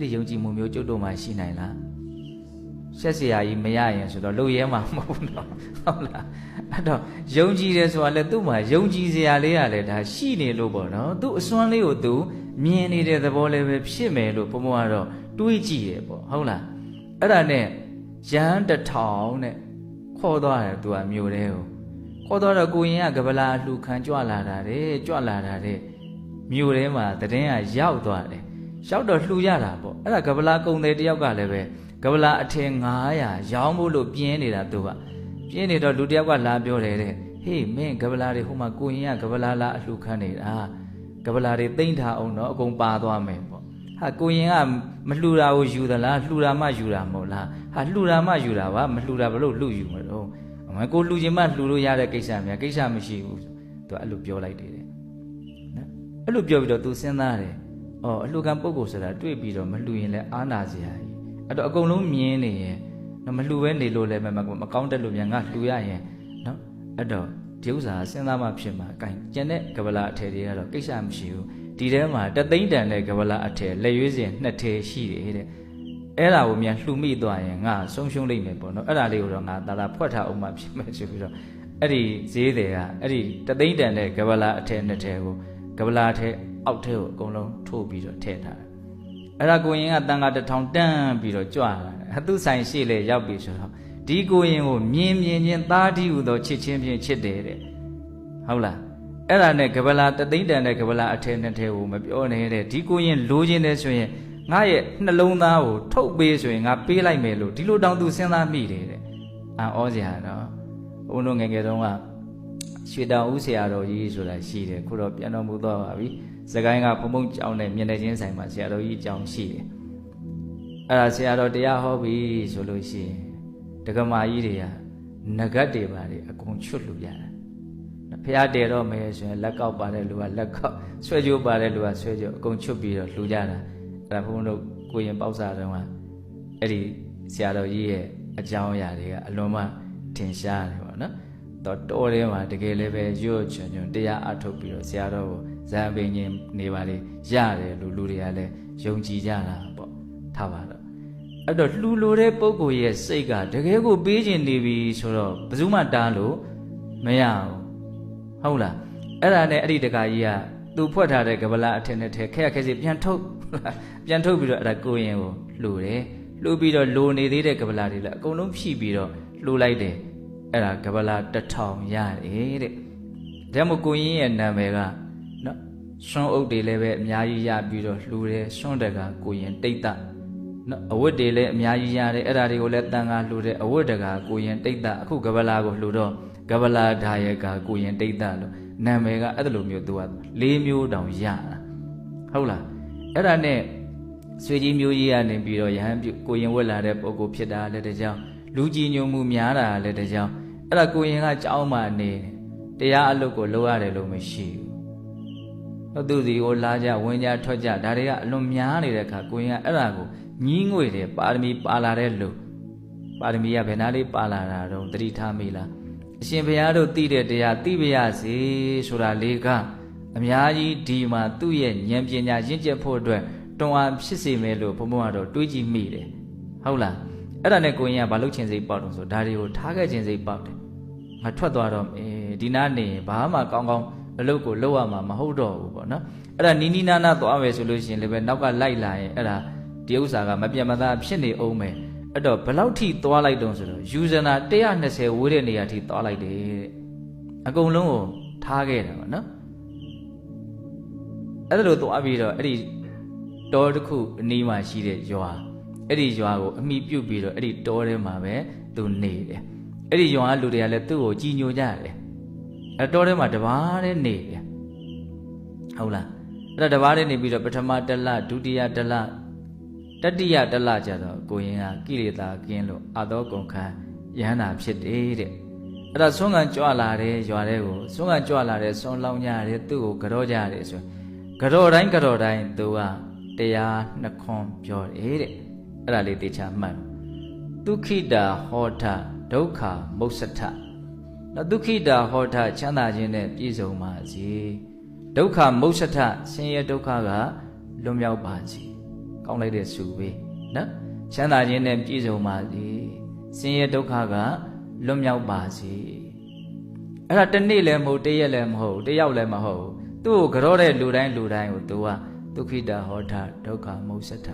ဒီယုံကြည်မှုမျိုးကျုပ်တို့မှရှိနိုင်လားဆက်เสียကြီးမရရင်ဆိုတော့လှုပ်ရဲမှာမဟုတ်တော့ဟုတ်လားအဲ့တော့ယုံကြည်တယ်ဆိုတာလေသူ့မှာယုံကြည်စရာလေးရလေဒါရှိနေလို့ပေါ့နော်သူ့အစွမ်းလေးကိုသူမြင်နေတဲ့သဘောလေးပဲဖြစ်မယ်လို့ဘုံဘုံကတော့တွေးကြည့်တယ်ပေါ့ဟုတ်လားအဲ့ဒါနဲ့ရဟန်းတစ်ထောင်နဲ့ခေါ်သွားတယ်သူကမြို့တဲကိုခေါ်သွားတော့ကိုရင်ကကပလာလှူခံကြွလာတာတဲ့ကြွလာတာတဲ့မြို့ထဲမှာတည်င်းကရောက်သွားတယ်ရောက်တော့လှူရတာပေါ့အဲ့ဒါကပလာကုံတယ်တယောက်ကလည်းပဲကပလာအထည်900ရောင်းဖို့လို့ပြင်းနေတာသူကပြင်းနေတော့လူတယောက်ကလာပြောတယ်တဲ့ဟေးမင်းကပလာတွေဟိုမှာကိုရင်ကကပလာလာအလှူခံနေတာကပလာတွေတိမ့်ထားအောင်တော့အကုန်ပါသွားမယ်ပေါ့ဟာကိုရင်ကမလှူတာကိုယူသလားလှူတာမှယူတာမဟုတ်လားဟာလှူတာမှယူတာပါမလှူတာဘလို့လှူယူမလို့အမေကိုလှူခြင်းမှလှူလို့ရတဲ့ကိစ္စများကိစ္စမရှိဘူးသူအဲ့လိုပြောလိုက်တယ်နော်အဲ့လိုပြောပြီးတော့သူစဉ်းစားတယ်အော်အလှူခံပုဂ္ဂိုလ်ဆိုတာတွေ့ပြီးတော့မလှူရင်လည်းအာနာစရာကြီးအဲ့တော့အကုန်လုံးမြင်နေရင်မလှူပဲနေလို့လည်းမကောင်းတဲ့လူများငါလှူရရင်နော်အဲ့တော့ဒီဥစ္စာစဉ်းစားမှဖြစ်မှာအကင်ကျန်တဲ့ကပလာအထည်တွေကတော့ကိစ္စမရှိဘူးဒီထဲမှာတသိန်းတန်တဲ့ကပလာအထည်လက်ရွေးစင်2ထည်ရှိတယ်တဲ့အဲ့ဒါကိုမြန်လှူမိသွားရင်ငါဆုံးရှုံးလိမ့်မယ်ပေါ့နော်အဲ့ဒါလေးကိုတော့ငါသာဖွက်ထားအောင်မှဖြစ်မယ်ဆိုပြီးတော့အဲ့ဒီဈေးတွေကအဲ့ဒီတသိန်းတန်တဲ့ကပလာအထည်2ထည်ကိုကပလာအထည်အောက်ထဲကိုအကုန်လုံးထိုးပြီးတော့ထည့်ထားတယ်အဲ့ဒါကိုရင်ကတန်ခါ1000တန်းပြီးတော့ကြွလာတယ်သူဆိုင်ရှိလေရောက်ပြီဆိုတော့ဒီကိုရင်ကိုမြင်ချင်းသားတိဟုသောချစ်ချင်းဖြင့်ချစ်တယ်တဲ့ဟုတ်လားအဲ့ဒါနဲ့ကပလာတသိန်းတန်တဲ့ကပလာအထည်2ထည်ကိုမပြောနေတဲ့ဒီကိုရင်လိုချင်တယ်ဆိုရင်ငါရဲ့နှလုံးသားကိုထုတ်ပေးဆိုရင်ငါပေးလိုက်မယ်လို့ဒီလိုတောင်သူစဉ်းစားမိတယ်တဲ့အံ့ဩစရာနော်ဘုန်းတို့ငယ်ငယ်တုန်းကရွှေတောင်ဦးဆရာတော်ကြီးဆိုတာရှိတယ်ခုတော့ပြန်တော်မူတော့ပါပြီစကိုင်းကဘုံဘုံကျောင်းနဲ့မျက်နှာချင်းဆိုင်မှာဆရာတော်ကြီးကျောင်းရှိတယ်အဲ့ဒါဆရာတော်တရားဟောပြီဆိုလို့ရှိရင်ဒကမာကြီးတွေကနဂတ်တွေပါတယ်အကုန်ချွတ်လူရတာဖះတဲတော့မယ်ဆိုရင်လက်ကောက်ပါတဲ့လူကလက်ကောက်ဆွဲကြိုးပါတဲ့လူကဆွဲကြိုးအကုန်ချွတ်ပြီးတော့လူကြတာအဲ့ဒါဘုန်းတို့ကိုရင်ပေါက်စားတုန်းကအဲ့ဒီဆရာတော်ကြီးရဲ့အကြောင်းအရာတွေကအလွန်မှထင်ရှားတယ်ပေါ့နော်တော်ထဲမှာတကယ်လည်းပဲရွတ်ချွန်တရားအထုတ်ပြီးတော့ဆရာတော်ကိုဇာပင်ချင်းနေပါလေရတယ်လို့လူတွေကလည်းယုံကြည်ကြတာပေါ့ထားပါတော့အဲ့တော့လှူလိုတဲ့ပုဂ္ဂိုလ်ရဲ့စိတ်ကတကယ်ကိုပေးခြင်းနေပြီဆိုတော့ဘယ်သူမှတားလို့မရဘူးဟုတ်လားအဲ့ဒါနဲ့အဲ့ဒီတကာကြီးကသူဖွက်ထားတဲ့ကပလာအထက်နဲ့ထဲခက်ခဲစီပြန်ထုတ်ပြီးတော့အဲ့ဒါကိုရင်ကိုလှူတယ်လှူပြီးတော့လိုနေသေးတဲ့ကပလာတွေလည်းအကုန်လုံးဖြည့်ပြီးတော့လှူလိုက်တယ်အဲ့ဒါကပလာ1000ရတယ်တဲ့ဒါမှမဟုတ်ကိုရင်ရဲ့နာမည်ကနော်ဆွန်းအုပ်တွေလည်းပဲအများကြီးရပြီးတော့လှူတယ်ဆွန်းတကကိုရင်တိတ်တနော်အဝတ်တွေလည်းအများကြီးရတယ်အဲ့ဒါတွေကိုလည်းတန်ခါလှူတယ်အဝတ်တကကိုရင်တိတ်တအခုကပလာကိုလှူတော့ကပလာဒါယကကိုရင်တိတ်တလို့နာမည်ကအဲ့လိုမျိုးသူက4မျိုးတောင်ရတာဟုတ်လားအဲ့ဒါနဲ့ဆွေကြီးမျိုးကြီးကနေပြီးတော့ယဟန်ပြုကိုရင်ဝက်လာတဲ့ပုဂ္ဂိုလ်ဖြစ်တာလည်းတကြောင်လူကြည်ညိုမှုများတာလည်းတကြောင်အဲ့ဒါကိုရင်ကကြောင်းမှနေတရားအလုပ်ကိုလုပ်ရတယ်လို့မရှိဘူးသူစီကိုလာကြဝင်ကြထွက်ကြဒါတွေကအလွန်များနေတဲ့အခါကိုရင်ကအဲ့ဒါကိုညီးငွေတယ်ပါရမီပါလာတဲ့လူပါရမီကဘယ်နာလေးပါလာတာတော့သတိထားမိလားအရှင်ဘုရားတို့သိတဲ့တရားသိပါရစေဆိုတာလေးကအများကြီးဒီမှာသူ့ရဲ့ဉာဏ်ပညာရင့်ကျက်ဖို့အတွက်တွန်းအားဖြစ်စေမယ်လို့ဘုံဘုံကတော့တွေးကြည့်မိတယ်ဟုတ်လားအဲ့ဒါနဲ့ကိုရင်ကဘာလို့ချင်းစိတ်ပေါက်တော့ဆိုဒါတွေကိုထားခဲ့ချင်းစိတ်ပေါက်တယ်ငါထွက်သွားတော့ဒီနားနေဘာမှကောင်းကောင်းအလုပ်ကိုလုပ်ရမှာမဟုတ်တော့ဘူးပေါ့နော်အဲ့ဒါနီးနီးနားနားသွားမယ်ဆိုလို့ရှိရင်လည်းပဲနောက်ကလိုက်လာရင်အဲ့ဒါဒီဥစ္စာကမပြတ်မသားဖြစ်နေအောင်မယ်အဲ့တော့ဘယ်လောက်ထိသွားလိုက်တုံးဆိုတော့ယူဇနာ120ဝေးတဲ့နေရာထိသွားလိုက်တယ်တဲ့အကုန်လုံးကိုထားခဲ့တာပေါ့နော်အဲ့ဒါလိုသွားပြီးတော့အဲ့ဒီတောတစ်ခုအနီးမှာရှိတဲ့ရွာအဲ့ဒီရွာကိုအမိပြုတ်ပြီးတော့အဲ့ဒီတောထဲမှာပဲသူနေတယ်အဲ့ဒီရွာကလူတွေကလည်းသူ့ကိုကြည်ညိုကြတယ်အဲ့တောထဲမှာတပါးတည်းနေတယ်ဟုတ်လားအဲ့ဒါတပါးတည်းနေပြီးတော့ပထမတစ်လဒုတိယတစ်လတတိယတစ်လကျတော့ကိုရင်ကကိလေသာကင်းလို့အသောကုန်ခံယဟန္တာဖြစ်တယ်တဲ့အဲ့ဒါဆွမ်းခံကြွလာတယ်ရွာတဲ့ကိုဆွမ်းခံကြွလာတယ်ဆွမ်းလောင်းကြတယ်သူ့ကိုကြောကြတယ်ဆိုကြောတိုင်းသူကတရား2ခွန်းပြောတယ်တဲ့အဲ့ဒါလေးသေချာမှတ်ဒုက္ခိတာဟောထဒုက္ခမုစ္ဆထနော်ဒုက္ခိတာဟောထချမ်းသာခြင်းနဲ့ပြည့်စုံပါစေဒုက္ခမုစ္ဆထဆင်းရဲဒုက္ခကလွန်မြောက်ပါစေ ကောင်းလိုက်တဲ့စုပဲနော်ချမ်းသာခြင်းနဲ့ပြည့်စုံပါစေဆင်းရဲဒုက္ခကလွတ်မြောက်ပါစေအဲ့ဒါတစ်နေ့လည်းမဟုတ်တစ်ရက်လည်းမဟုတ်တစ်ယောက်လည်းမဟုတ်သူ့ကိုကြောတဲ့လူတိုင်းကိုသူကဒုက္ခိတဟောထဒုက္ခမုစ္စထ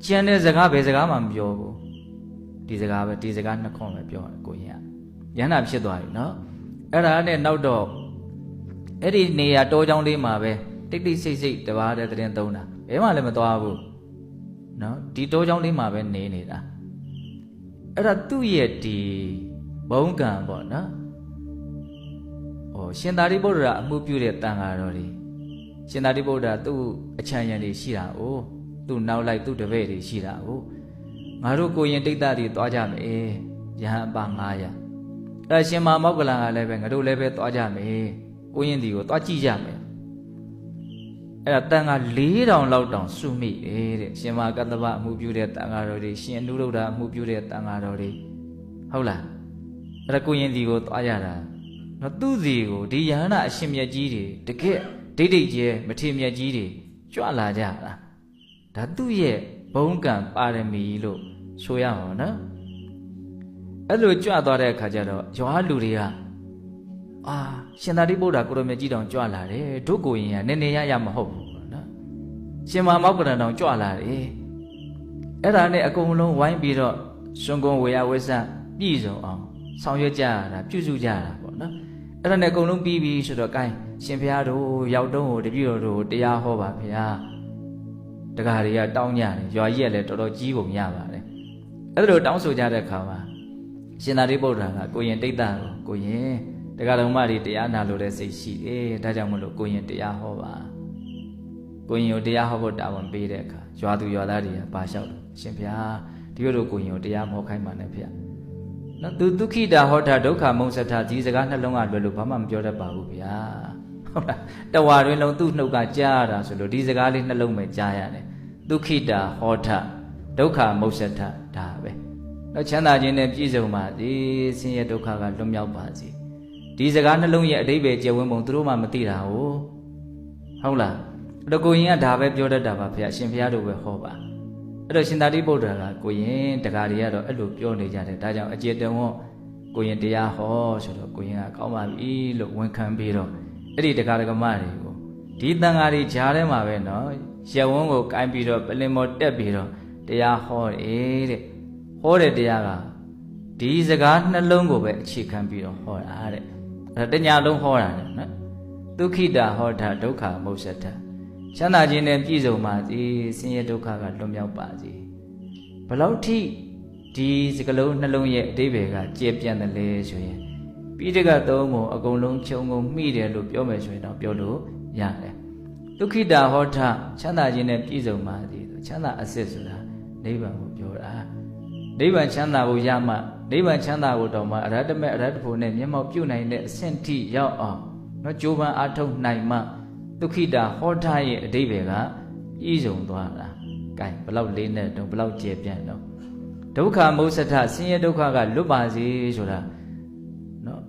ကျန်တဲ့စကားဘယ်စကားမှမပြောဘူးဒီစကားပဲဒီစကားနှစ်ခွန်းပဲပြောတယ်ကိုရင်ကရဟန္တာဖြစ်သွားပြီနော်အဲ့ဒါနဲ့နောက်တော့အဲ့ဒီနေရာတောကြောင်းလေးမှာပဲတိတ်တိတ်ဆိတ်ဆိတ်တပါးတဲ့တင်သုံးတာဘယ်မှလည်းမသွားဘူးနော်ဒီတောကြောင်းလေးမှာပဲနေနေတာအဲ့ဒါသူ့ရဲ့ဒီဘုံကံပေါ့နော်ဟောရှင်သာရိပုတ္တရာအမှုပြုတဲ့တန်ဃာတော်တွေရှင်သာရိပုတ္တရာသူ့အချမ်းရံတွေရှိတာ哦သူ့နောက်လိုက်သူ့တပည့်တွေရှိတာ哦ငါတို့ကိုရင်တိတ်တတွေသွားကြမယ်ယဟန်ပါ900အဲ့ရှင်မမောက္ကလန်ကလည်းပဲငါတို့လည်းပဲသွားကြမယ်ကိုရင်ဒီကိုသွားကြည့်ကြမယ်အဲ့ဒါတန်ဃာ4000လောက်တောင်စုမိတယ်တဲ့ရှင်မကတ္တဗအမှုပြုတဲ့တန်ဃာတော်တွေရှင်အနုရုဒ္ဓအမှုပြုတဲ့တန်ဃာတော်တွေဟုတ်လားအဲ့ဒါကိုရင်ဒီကိုသွားရတာနော်သူ့စီကိုဒီယဟန္တာအရှင်မြတ်ကြီးတွေတကယ်ဒိဋ္ဌိကျဲမထေမြတ်ကြီးတွေကြွလာကြတာဒါသူ့ရဲ့ဘုံကံပါရမီလို့ဆိုရမှာနော်အဲ့လိုကြွသွားတဲ့အခါကျတော့ရွာလူတွေကအာရှင်သာရိပုတ္တရာကိုရမကြီးတောင်ကြွလာတယ်တို့ကိုရင်ကနည်းနည်းရမဟုတ်ဘူးနော်ရှင်မမောက္ကလန်တောင်ကြွလာတယ်အဲ့ဒါနဲ့အကုန်လုံးဝိုင်းပြီးတော့စွန်ကုံဝေယဝိဆပြည့်စုံအောင်ဆောင်ရွက်ကြရတာပြုစုကြရတာပေါ့နော်အဲ့ဒါနဲ့အကုန်လုံးပြီးပြီဆိုတော့ gain ရှင်ဘုရားတို့ရောက်တုံးကိုတပည့်တော်တို့တရားဟောပါဗျာတကားတွေကတောင်းကြတယ်ရွာကြီးကလည်းတော်တော်ကြီးပုံရပါတယ်အဲ့ဒါလိုတောင်းဆိုကြတဲ့အခါမှာရှင်သာရိပုတ္တရာကကိုရင်တိတ်တာကိုရင်တက္ကရာမတွေတရားနာလို့တဲ့စိတ်ရှိတယ်ဒါကြောင့်မလို့ကိုရင်တရားဟောပါကိုရင်ကိုတရားဟောဖို့တာဝန်ပေးတဲ့အခါရွာသူရွာသားတွေကပါလျှောက်တယ်ရှင်ဗျာဒီလိုကိုရင်ကိုတရားမဟောခိုင်းပါနဲ့ဗျာနော်သူဒုက္ခိတာဟောတာဒုက္ခမုံစထဒီစကားနှလုံးကလွယ်လို့ဘာမှမပြောတတ်ပါဘူးဗျာဟုတ်လားတဝါတွင်လုံးသူ့နှုတ်ကကြားရတာဆိုလို့ဒီစကားလေးနှလုံးပဲကြားရတယ်ဒုက္ခိတာဟောတာဒုက္ခမုံစထဒါပဲတော့ချမ်းသာခြင်းနဲ့ပြည့်စုံပါစေဆင်းရဲဒုက္ခကလွတ်မြောက်ပါစေဒီစကားနှလုံးရဲ့အဓိပ္ပာယ်ကျယ်ဝန်းပုံသူတို့မှမသိတာဟုတ်လားအဲ့တော့ကိုရင်ကဒါပဲပြောတတ်တာပါဖေ။ရှင်ဘုရားတို့ပဲဟောပါအဲ့တော့ရှင်သာရိပုတ္တရာကကိုရင်တကားတွေကတော့အဲ့လိုပြောနေကြတယ်ဒါကြောင့်အကျေတဝန်းကိုရင်တရားဟောဆိုတော့ကိုရင်ကကောင်းပါပြီလို့ဝန်ခံပြီးတော့အဲ့ဒီတကားဒကမတွေကိုဒီတန်ဃာတွေဂျားထဲမှာပဲနော်ရက်ဝန်းကိုကိုင်းပြီးတော့ပလင်မော်တက်ပြီးတော့တရားဟောတယ်တဲ့ဟောတဲ့တရားကဒီစကားနှလုံးကိုပဲအခြေခံပြီးတော့ဟောတာတဲ့အဲ့ဒါတညာလုံးဟောတာတဲ့နော်ဒုက္ခိတာဟောတာဒုက္ခမုစ္စထချမ်းသာခြင်းနဲ့ပြည့်စုံပါစေဆင်းရဲဒုက္ခကလွတ်မြောက်ပါစေဘလောက်ထိဒီစကလုံးနှလုံးရဲ့အဓိပ္ပာယ်ကကျေပြန့်တယ်လေဆိုရင်ပိဋကသုံးပုံအကုန်လုံးခြုံငုံမိတယ်လို့ပြောမယ်ဆိုရင်တော့ပြောလို့ရတယ်ဒုက္ခိတာဟောတာချမ်းသာခြင်းနဲ့ပြည့်စုံပါစေချမ်းသာအစစ်ဆိုတာနိဗ္ဗာန်ကိုပြောတာနိဗ္ဗာန်ချမ်းသာကိုရမှနိဗ္ဗာန်ချမ်းသာကိုတော့မှအရဟတမေအရဟတဖို့နဲ့မျက်မှောက်ပြုနိုင်တဲ့အဆင့်ထိရောက်အောင်နော်ကြိုးပမ်းအားထုတ်နိုင်မှဒုက္ခိတာဟောထားရဲ့အဓိပ္ပာယ်ကပြည့်စုံသွားတာ။ကဲဘလောက်လေးနဲ့တော့ဘလောက်ကျေပြန့်တော့ဒုက္ခမုစ္စထဆင်းရဲဒုက္ခကလွတ်ပါစေဆိုတာနော်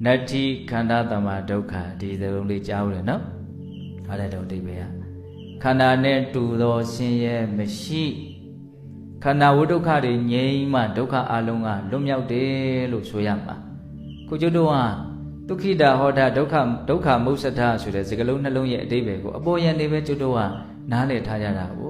နတ္ထိခန္ဓာတမဒုက္ခဒီသလုံးလေးကြားဦးတယ်နော်။ဟာတဲ့တော့အဓိပ္ပာယ်ကခန္ဓာနဲ့တူသောဆင်းရဲမရှိခန္ဓာဝိဒုက္ခတွေငြိမ်းမှဒုက္ခအလုံးကလွတ်မြောက်တယ်လို့ဆိုရမှာခုကျတို့ကဒုက္ခိတာဟောတာဒုက္ခမုစ္စထဆိုတဲ့စကားလုံးနှလုံးရဲ့အဓိပ္ပာယ်ကိုအပေါ်ယံနေပဲကျတို့ကနားလည်ထားကြတာ哦